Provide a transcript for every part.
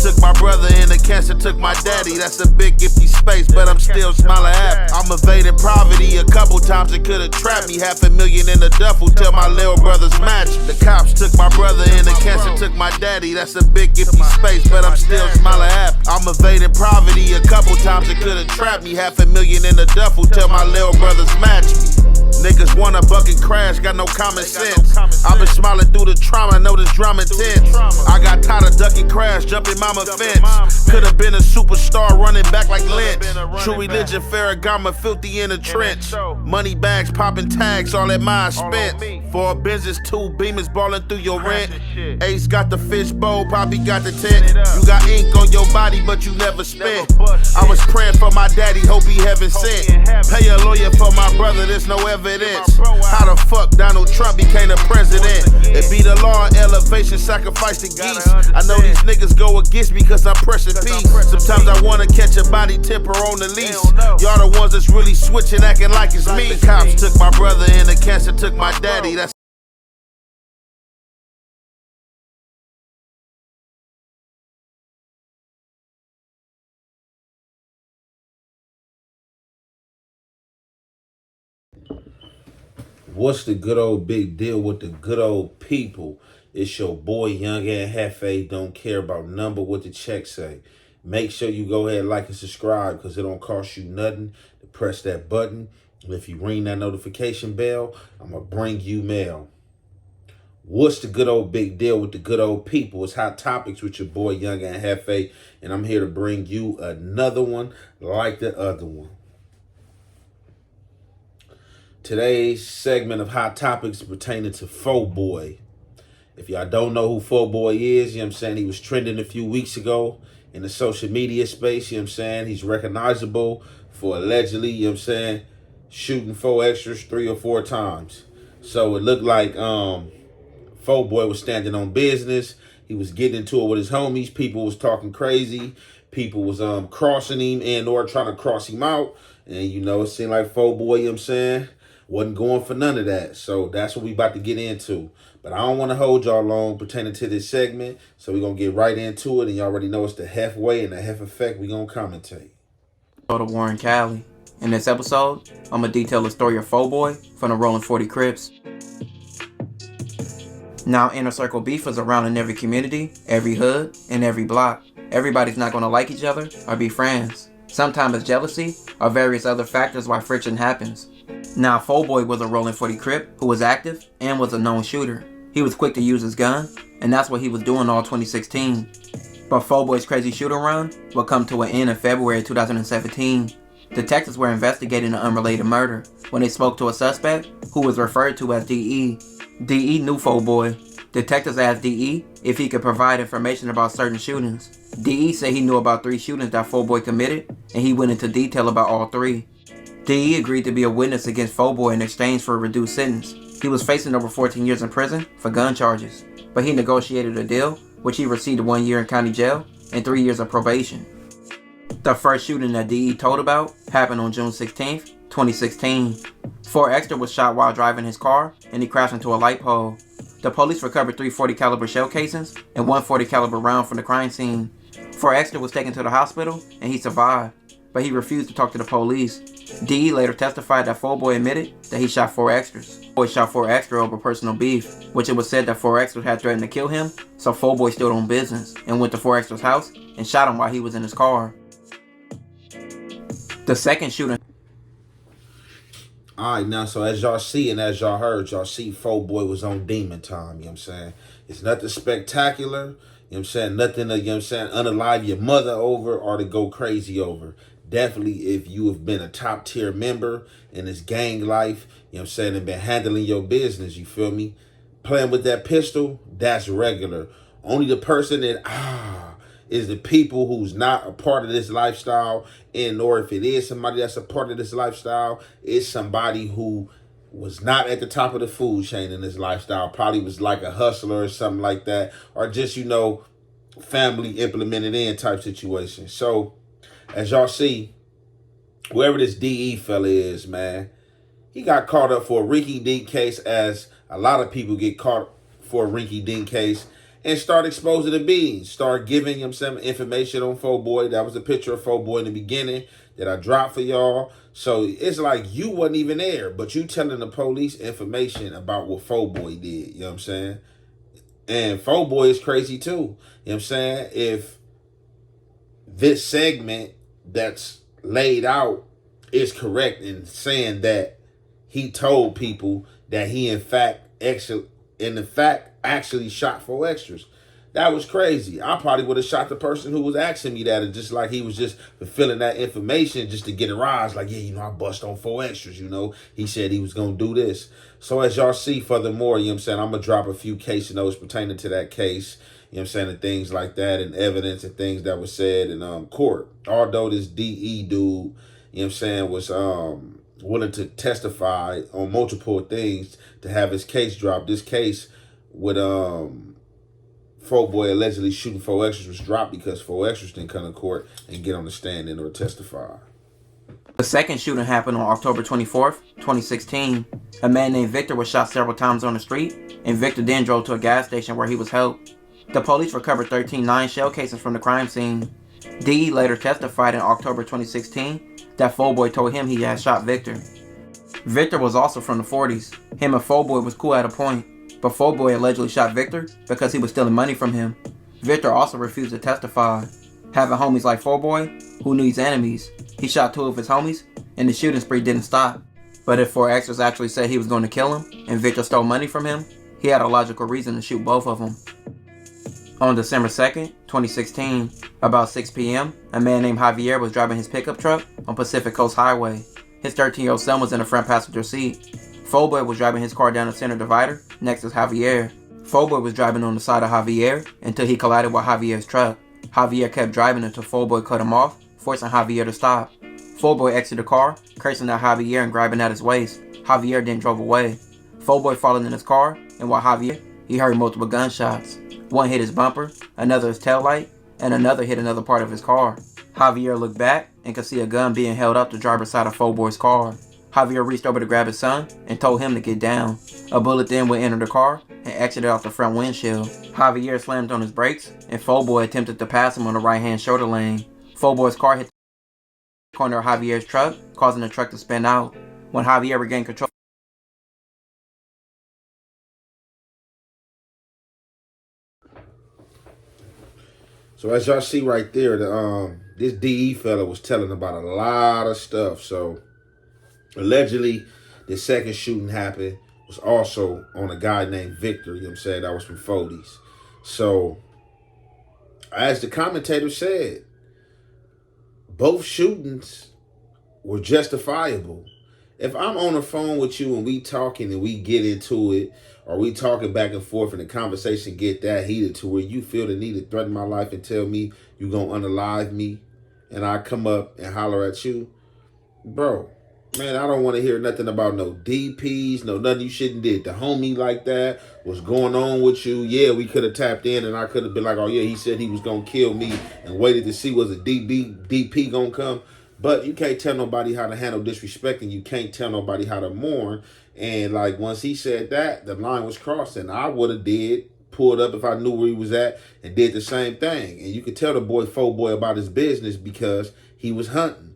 took my brother and the cancer took my daddy. That's a big empty space, but I'm still smiling happy. I'm evading poverty a couple times, it could've trapped me. $500,000 in the duffel till my little brothers match. The cops took my brother and the cancer took my daddy. That's a big empty space, but I'm still smiling happy. I'm evading poverty a couple times, it could've trapped me. $500,000 in the duffel till my little brothers match me. Niggas want a bucket crash, got no common sense. I've been smiling through the trauma, know this drama intense. I got tired of ducking crash, jumping mama fence. Could've been a superstar running back like Lynch. True religion, Farragamo, filthy in the trench. Money bags, popping tags, all at my expense. For a business, 2 Beamers balling through your rent. Ace got the fish bowl, Poppy got the tent. You got ink on your body, but you never spent. I was praying for my daddy, hope he heaven sent. Pay a lawyer for my brother, there's no evidence. How the fuck Donald Trump became the president? It be the law and elevation, sacrifice the geese. I know these niggas go against me cause I'm pressing peace. Sometimes I wanna catch a body temper on the lease. Y'all the ones that's really switching, acting like it's me. The cops took my brother and the cancer took my daddy. That's What's the good old big deal with the good old people? It's your boy Young and Hefe. Don't care about number what the check say. Make sure you go ahead, like and subscribe, because it don't cost you nothing to press that button. And if you ring that notification bell, I'm going to bring you mail. What's the good old big deal with the good old people? It's Hot Topics with your boy Young and Hefe, and I'm here to bring you another one like the other one. Today's segment of Hot Topics pertaining to Faux Boy. If y'all don't know who Faux Boy is, you know what I'm saying, he was trending a few weeks ago in the social media space, you know what I'm saying. He's recognizable for allegedly, you know what I'm saying, shooting Faux extras 3 or 4 times. So it looked like Faux Boy was standing on business. He was getting into it with his homies. People was talking crazy. People was crossing him and or trying to cross him out. And, you know, it seemed like Faux Boy, you know what I'm saying, wasn't going for none of that. So that's what we about to get into. But I don't want to hold y'all long pertaining to this segment. So we're going to get right into it. And y'all already know it's the Hef way and the Hef effect. We're going to commentate. Go to Warren Cali. In this episode, I'm going to detail the story of Faux Boy from the Rolling 40 Crips. Now, inner circle beef is around in every community, every hood, and every block. Everybody's not going to like each other or be friends. Sometimes it's jealousy or various other factors why friction happens. Now, Faux Boy was a Rolling 40 Crip who was active and was a known shooter. He was quick to use his gun, and that's what he was doing all 2016. But Faux Boy's crazy shooter run would come to an end in February 2017. Detectives were investigating an unrelated murder when they spoke to a suspect who was referred to as D.E. D.E. knew Faux Boy. Detectives asked D.E. if he could provide information about certain shootings. D.E. said he knew about 3 shootings that Faux Boy committed, and he went into detail about all 3. D.E. agreed to be a witness against Faux Boy in exchange for a reduced sentence. He was facing over 14 years in prison for gun charges, but he negotiated a deal, which he received 1 year in county jail and 3 years of probation. The first shooting that D.E. told about happened on June 16th, 2016. 4 Extra was shot while driving his car, and he crashed into a light pole. The police recovered 3 .40 caliber shell casings and 1 .40 caliber round from the crime scene. 4 Extra was taken to the hospital, and he survived, but he refused to talk to the police. D.E. later testified that Faux Boy admitted that he shot 4 Extras. Boy shot 4 Extra over personal beef, which it was said that 4 Extras had threatened to kill him, so Faux Boy stood on business and went to 4 Extra's house and shot him while he was in his car. The second shooting. Alright, now, so as y'all see and as y'all heard, y'all see Faux Boy was on demon time, you know what I'm saying? It's nothing spectacular, you know what I'm saying? Nothing to, you know what I'm saying, unalive your mother over or to go crazy over. Definitely if you have been a top tier member in this gang life, you know what I'm saying, and been handling your business, you feel me? Playing with that pistol, that's regular. Only the person that, is the people who's not a part of this lifestyle, and or if it is somebody that's a part of this lifestyle, it's somebody who was not at the top of the food chain in this lifestyle, probably was like a hustler or something like that, or just, you know, family implemented in type situation. So, as y'all see, whoever this D.E. fella is, man, he got caught up for a rinky-dink case, as a lot of people get caught for a rinky-dink case, and start exposing the beans. Start giving him some information on Faux Boy. That was a picture of Faux Boy in the beginning that I dropped for y'all. So it's like you wasn't even there, but you telling the police information about what Faux Boy did. You know what I'm saying? And Faux Boy is crazy too. You know what I'm saying? If this segment that's laid out is correct in saying that he told people that he in fact actually shot 4’. That was crazy. I probably would have shot the person who was asking me that, and just like he was just fulfilling that information just to get a rise. Like, yeah, I bust on 4’. He said he was gonna do this. So as y'all see, furthermore, I'm gonna drop a few case notes pertaining to that case. And things like that, and evidence and things that was said in court. Although this DE dude, was willing to testify on multiple things to have his case dropped. This case with Faux Boy allegedly shooting 4’, was dropped because 4’, didn't come to court and get on the stand and or testify. The second shooting happened on October 24th, 2016. A man named Victor was shot several times on the street, and Victor then drove to a gas station where he was helped. The police recovered 13 9-shell casings from the crime scene. DE later testified in October 2016 that Faux Boy told him he had shot Victor. Victor was also from the 40's. Him and Faux Boy was cool at a point, but Faux Boy allegedly shot Victor because he was stealing money from him. Victor also refused to testify. Having homies like Faux Boy, who knew his enemies, he shot 2 of his homies, and the shooting spree didn't stop. But if 4’ers actually said he was going to kill him, and Victor stole money from him, he had a logical reason to shoot both of them. On December 2nd, 2016, about 6 p.m., a man named Javier was driving his pickup truck on Pacific Coast Highway. His 13-year-old son was in the front passenger seat. Faux Boy was driving his car down the center divider next to Javier. Faux Boy was driving on the side of Javier until he collided with Javier's truck. Javier kept driving until Faux Boy cut him off, forcing Javier to stop. Faux Boy exited the car, cursing at Javier and grabbing at his waist. Javier then drove away. Faux Boy followed in his car, and while Javier, he heard multiple gunshots. One hit his bumper, another his taillight, and another hit another part of his car. Javier looked back and could see a gun being held up the driver's side of Faux Boy's car. Javier reached over to grab his son and told him to get down. A bullet then would enter the car and exited out the front windshield. Javier slammed on his brakes, and Faux Boy attempted to pass him on the right-hand shoulder lane. Faux Boy's car hit the corner of Javier's truck, causing the truck to spin out. When Javier regained control, So as y'all see right there, this DE fella was telling about a lot of stuff. So allegedly, the second shooting happened was also on a guy named Victor, that was from 40's. So as the commentator said, both shootings were justifiable. If I'm on the phone with you and we talking and we get into it, or we talking back and forth and the conversation get that heated to where you feel the need to threaten my life and tell me you gonna unalive me, and I come up and holler at you, bro, man, I don't want to hear nothing about no DPs, no nothing you shouldn't did. The homie like that, what's going on with you? Yeah, we could have tapped in and I could have been like, oh yeah, he said he was gonna kill me, and waited to see was a DP gonna come. But you can't tell nobody how to handle disrespect, and you can't tell nobody how to mourn. And like once he said that, the line was crossed, and I would have pulled up if I knew where he was at and did the same thing. And you could tell the boy Faux Boy about his business because he was hunting.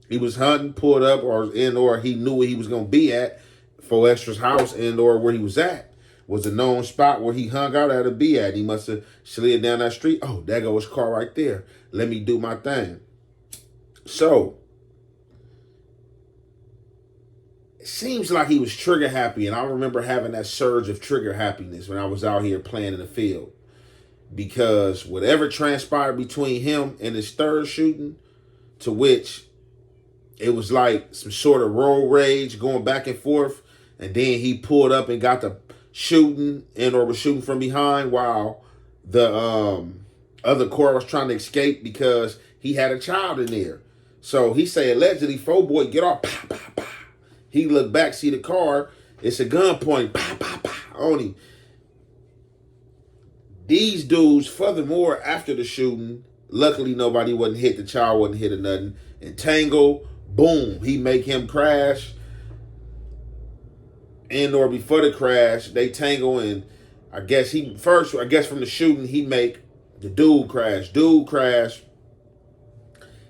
He was hunting, pulled up, or he knew where he was gonna be at. 4’'s house or where he was at was a known spot where he hung out at to be at. He must have slid down that street. Oh, there goes his car right there. Let me do my thing. So, it seems like he was trigger happy, and I remember having that surge of trigger happiness when I was out here playing in the field. Because whatever transpired between him and his third shooting, to which it was like some sort of road rage going back and forth, and then he pulled up and got the shooting or was shooting from behind while the other car was trying to escape because he had a child in there. So he say allegedly, Faux Boy, get off, pow, pow, pow. He looked back, see the car, it's a gun pointing, pow, pow, pow, on him. These dudes, furthermore, after the shooting, luckily nobody wasn't hit, the child wasn't hit or nothing, and Tango, boom, he make him crash. And or before the crash, they tangle and I guess from the shooting, he make the dude crash.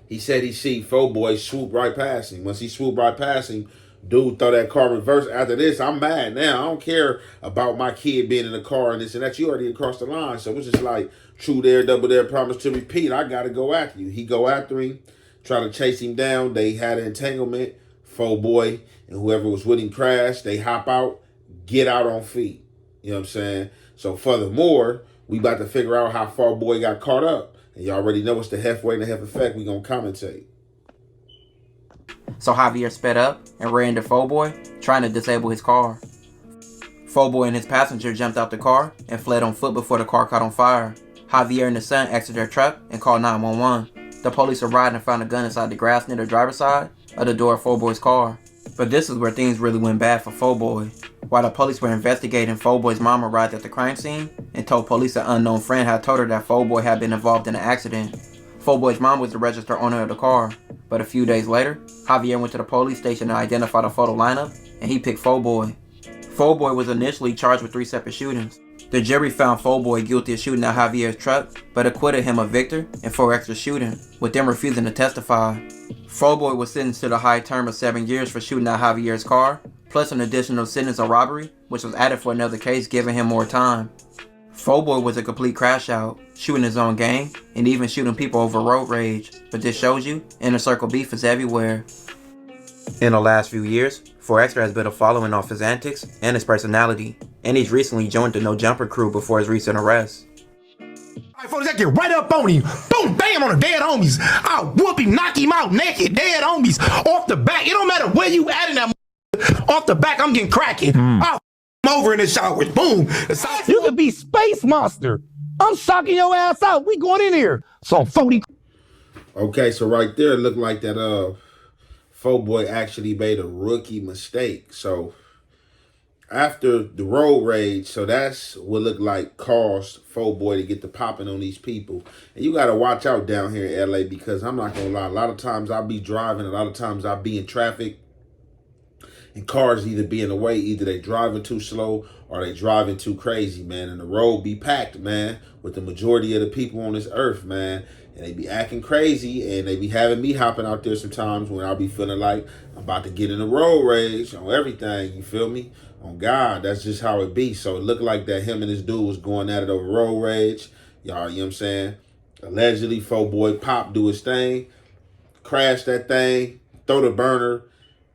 He said he see Faux Boy swoop right past him. Once he swooped right past him, dude throw that car reverse. After this, I'm mad now. I don't care about my kid being in the car and this and that. You already across the line. So it's just like, true there, double there, promise to repeat. I got to go after you. He go after him, try to chase him down. They had an entanglement. Faux Boy and whoever was with him crashed. They hop out, get out on feet. You know what I'm saying? So furthermore, we about to figure out how Faux Boy got caught up. And you already know it's the half weight and the half effect. We gonna commentate. So Javier sped up and ran into Faux Boy, trying to disable his car. Faux Boy and his passenger jumped out the car and fled on foot before the car caught on fire. Javier and his son exited their truck and called 911. The police arrived and found a gun inside the grass near the driver's side of the door of Faux Boy's car. But this is where things really went bad for Faux Boy. While the police were investigating, Faux Boy's mom arrived at the crime scene and told police an unknown friend had told her that Faux Boy had been involved in an accident. Faux Boy's mom was the registered owner of the car, but a few days later, Javier went to the police station to identify the photo lineup, and he picked Faux Boy. Faux Boy was initially charged with 3 separate shootings. The jury found Faux Boy guilty of shooting at Javier's truck, but acquitted him of Victor and 4 extra shooting, with them refusing to testify. Faux Boy was sentenced to the high term of 7 years for shooting at Javier's car, plus an additional sentence of robbery, which was added for another case, giving him more time. Faux Boy was a complete crash out, shooting his own gang, and even shooting people over road rage, but this shows you, inner circle beef is everywhere. In the last few years, 4X has built a following off his antics and his personality, and he's recently joined the No Jumper crew before his recent arrest. Alright, folks, I get right up on him. Boom, bam on the dead homies. I'll whoop him, knock him out naked, dead homies. Off the back. It don't matter where you at in that off the back, I'm getting cracking. I'll him over in the showers. Boom. You could be Space Monster. I'm shocking your ass out. We going in here. So 40. Okay, so right there, it looked like that Faux Boy actually made a rookie mistake. So after the road rage, so that's what looked like caused Faux Boy to get the popping on these people. And you got to watch out down here in LA, because I'm not going to lie, a lot of times I'll be driving, a lot of times I'll be in traffic, and cars either be in the way, either they driving too slow or they driving too crazy, man. And the road be packed, man, with the majority of the people on this earth, man. And they be acting crazy, and they be having me hopping out there sometimes when I'll be feeling like I'm about to get in a road rage on everything, you feel me? On God, that's just how it be. So it looked like that him and this dude was going at it over road rage. Y'all, you know what I'm saying? Allegedly, Faux Boy Pop do his thing, crash that thing, throw the burner,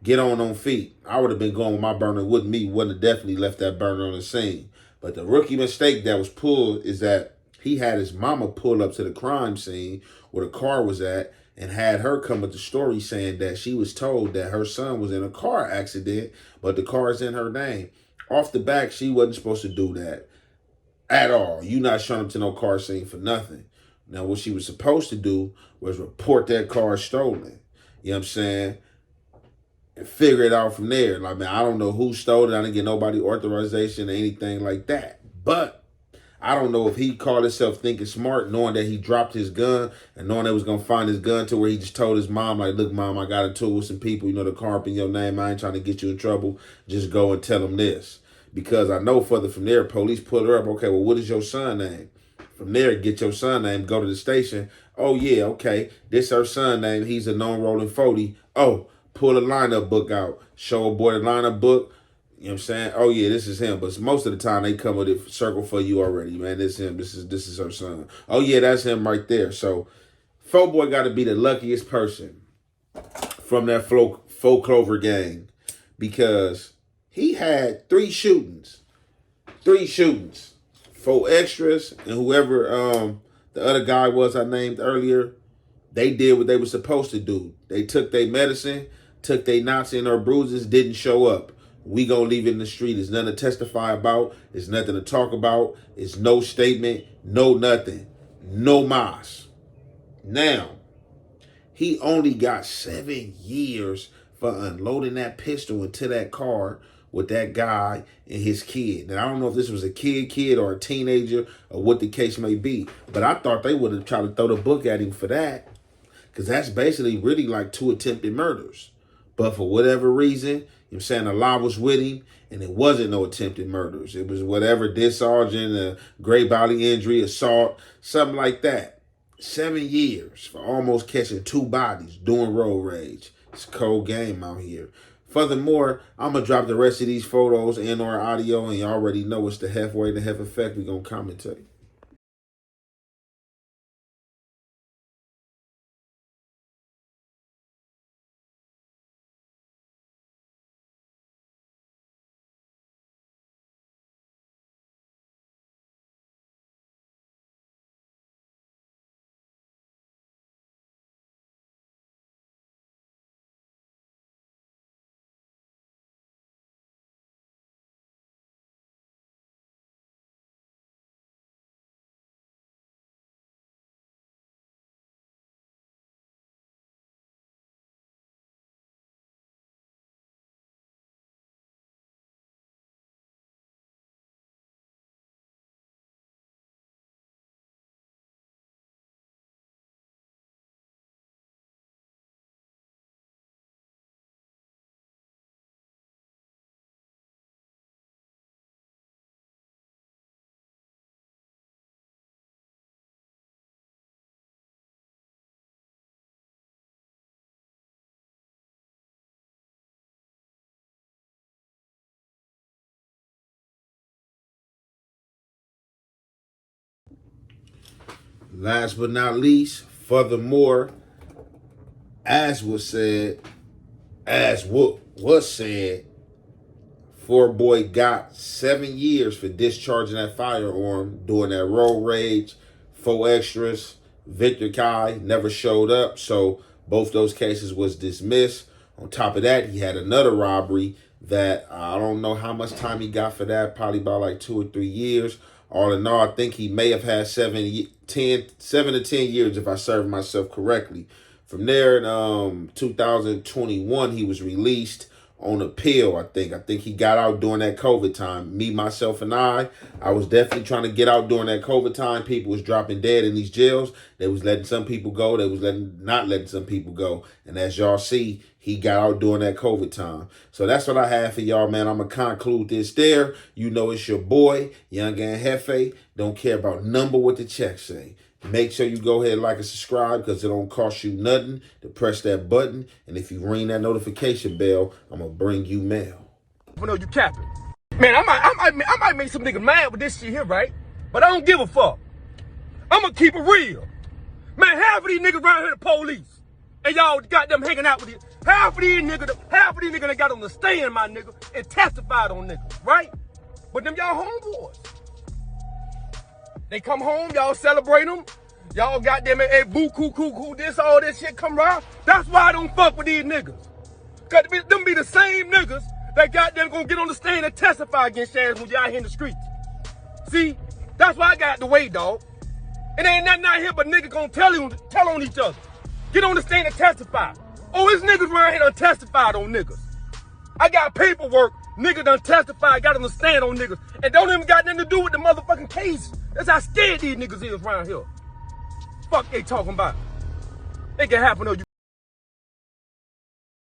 get on feet. I would have been going with my burner with me, wouldn't have definitely left that burner on the scene. But the rookie mistake that was pulled is that he had his mama pull up to the crime scene where the car was at and had her come with the story saying that she was told that her son was in a car accident, but the car is in her name. Off the back, she wasn't supposed to do that at all. You not showing up to no car scene for nothing. Now, what she was supposed to do was report that car stolen. You know what I'm saying? And figure it out from there. Like, man, I don't know who stole it. I didn't get nobody authorization or anything like that. But I don't know if he called himself thinking smart, knowing that he dropped his gun and knowing they was going to find his gun, to where he just told his mom, like, look, Mom, I got into it with some people. You know, the car up in your name. I ain't trying to get you in trouble. Just go and tell them this. Because I know further from there, police pull her up. Okay, well, what is your son's name? From there, get your son's name, go to the station. Oh, yeah, okay. This her son's name. He's a known rolling 40. Oh, pull a lineup book out. Show a boy the lineup book. You know what I'm saying? Oh, yeah, this is him. But most of the time, they come with a circle for you already, man. This is him. This is her son. Oh, yeah, that's him right there. So, Faux Boy got to be the luckiest person from that Faux Clover gang, because he had 3 shootings. 3 shootings. 4 extras, and whoever the other guy was I named earlier, they did what they were supposed to do. They took their medicine, took their knots and their bruises, didn't show up. We gonna leave it in the street. There's nothing to testify about. There's nothing to talk about. It's no statement, no nothing, no mas. Now, he only got 7 years for unloading that pistol into that car with that guy and his kid. Now, I don't know if this was a kid or a teenager or what the case may be, but I thought they would have tried to throw the book at him for that, because that's basically really like 2 attempted murders. But for whatever reason, you know I'm saying? The law was with him, and it wasn't no attempted murders. It was whatever, discharging, great bodily injury, assault, something like that. 7 years for almost catching 2 bodies doing road rage. It's a cold game out here. Furthermore, I'm going to drop the rest of these photos and or audio, and you already know it's the halfway to half effect. We're going to commentate. Last but not least, furthermore, as was said, 4Boy got 7 years for discharging that firearm, doing that road rage. Faux extras, Victor Kai never showed up, so both those cases was dismissed. On top of that, he had another robbery that I don't know how much time he got for that, probably about like 2 or 3 years. All in all, I think he may have had 7 to 10 years if I served myself correctly. From there, in 2021, he was released on appeal, I think. I think he got out during that COVID time. Me, myself, and I was definitely trying to get out during that COVID time. People was dropping dead in these jails. They was letting some people go. They was not letting some people go. And as y'all see, he got out during that COVID time. So that's what I have for y'all, man. I'm going to conclude this there. You know it's your boy, Young and Hefe. Don't care about number what the check say. Make sure you go ahead and like and subscribe because it don't cost you nothing to press that button. And if you ring that notification bell, I'm going to bring you mail. I know you capping. Man, I might make some niggas mad with this shit here, right? But I don't give a fuck. I'm going to keep it real. Man, half of these niggas around here the police. And y'all got them hanging out with you. Half of these niggas that got on the stand, my nigga, and testified on niggas, right? But them y'all homeboys. They come home, y'all celebrate them. Y'all got them at boo, cool, this, all this shit come around. That's why I don't fuck with these niggas. Cause them be the same niggas that got them gonna get on the stand and testify against your ass when y'all out here in the streets. See, that's why I got the way, dog. It ain't nothing out here but niggas gonna tell on each other. Get on the stand and testify. Oh, it's niggas around here done testified on niggas. I got paperwork, niggas done testified, got on the stand on niggas, and don't even got nothing to do with the motherfucking case. That's how scared these niggas is around here. Fuck they talking about. It can happen to you.